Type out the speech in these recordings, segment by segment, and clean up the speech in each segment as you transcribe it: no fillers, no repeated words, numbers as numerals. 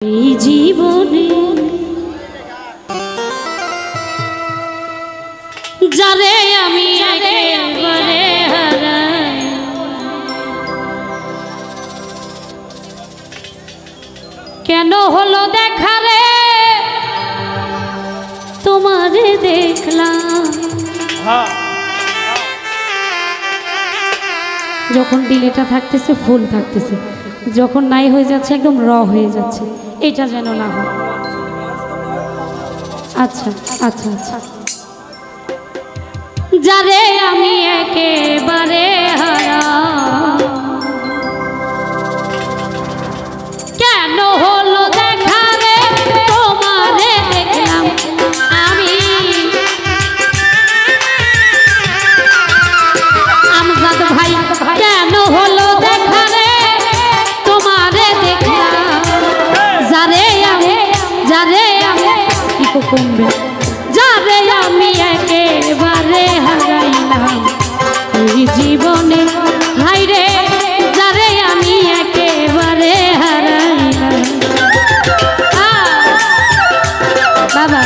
এই জীবনে যারে আমি একেবারে হারাই, কেন হলো দেখা রে তোমারে দেখলাম। যখন দিলেটা থাকতেছে ফুল থাকতেছে, যখন নাই হয়ে যাচ্ছে একদম র হয়ে যাচ্ছে, এটা যেন না হয়। আচ্ছা আচ্ছা আচ্ছা, যারে আমি একেবারে হারা, কেন হলো দেখা রে তোমারে দেখলাম আমি। আমজাদ ভাই কেন হলো দেখা রে তোমারে দেখলাম, যারে আমি কি কমবে, যারে আমি একেবারে হারাইলাম এই জীবনে, হাই রে যারে আমি একেবারে হারাইলাম। বাবা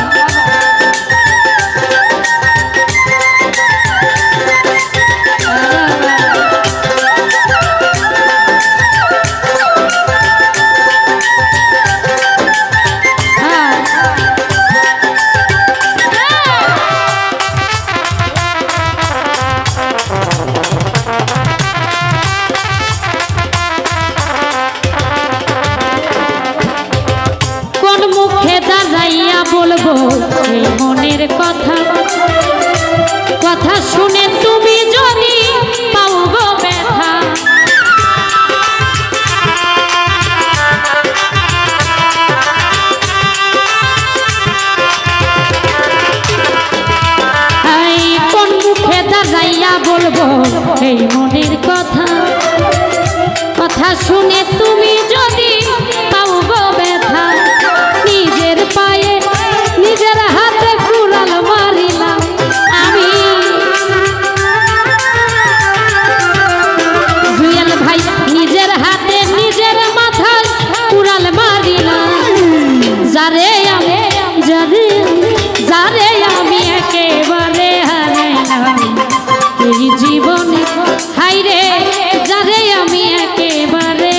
বলবো এই মনের কথা, কথা শুনে তুমি যদি পাও গো ব্যথা। কোন মুখে দাঁড়াইয়া বলবো এই মনের কথা, কথা শুনে তুমি যদি পাও গো ব্যথা। নিজের পায়ে নিজের হাতে কুড়াল মারিলাম আমি, জুয়েল ভাই নিজের হাতে নিজের মাথায় কুড়াল মারিলাম। যারে আমি একেবারে হারাইলাম এই জীবনে, হাই রে যারে আমি একেবারে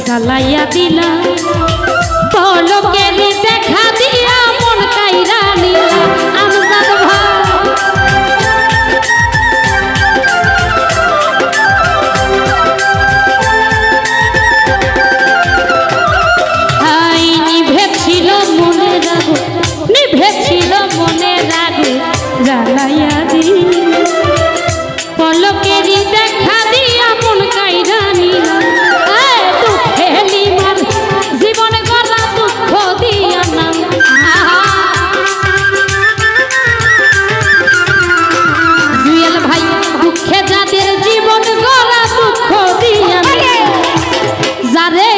জ্বালাইয়া দিলা, পলকের দেখা দিয়া মন কাইরা নিলা। আমজাদ ভাই নিভেছিল মনের আগুন, নিভেছিল মনের আগুন জ্বালাইয়া দিলা, পলকের দেখা দিয়া মন কাইরা নিলা। জীবনে গড়া দুঃখ দিয়া না, জুয়েল ভাই দুঃখে যাদের জীবন গড়া দুঃখ দিয়া না। যারে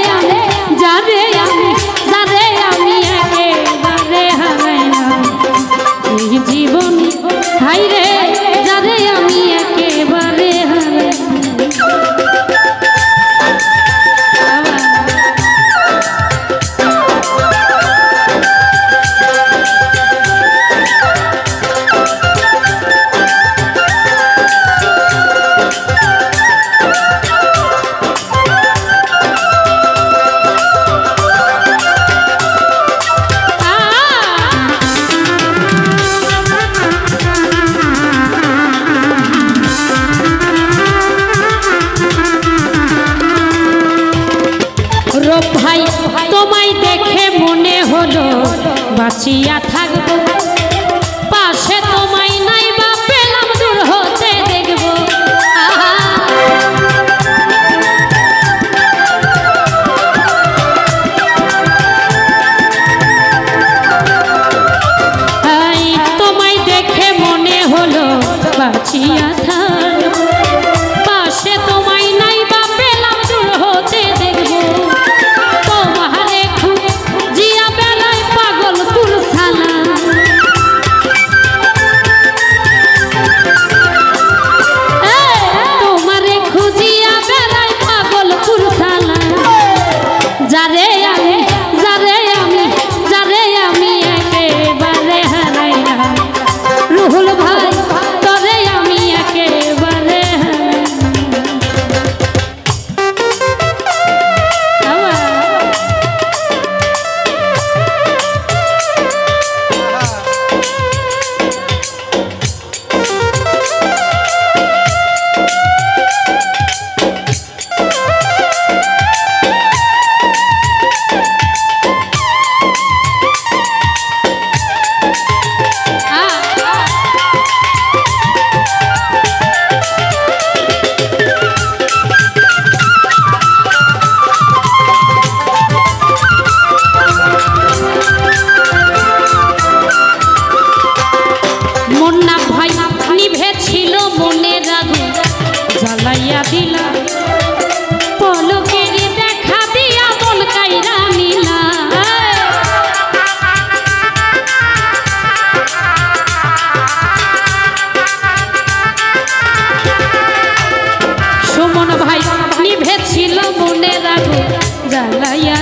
আমি একেবারে হারাইলাম এই জীবন, হাই রে যারে আমি একেবারে হারাইলাম। ভাই তোমায় দেখে মনে হলো বাঁচিয়া থাকবো, পাশে তোমায় নাই বাঁচিয়া থাকবো পাশে তোমায় নাই বা পেলাম দূর হতে দেখবো তোমারে খুঁজিয়া বেলায় পাগলপুর থানা তোমারে খুঁজিয়া বেলায় পাগলপুর থানা যারে আমি একেবারে হারাইলাম রুহুল ভাই তরে আমি একেবারে জ্বালাইয়া দিলা পলকের দেখা দিয়া মন কাইরা নিলা সুমন ভাই নিভেছিল মনের আগুন জ্বালাইয়া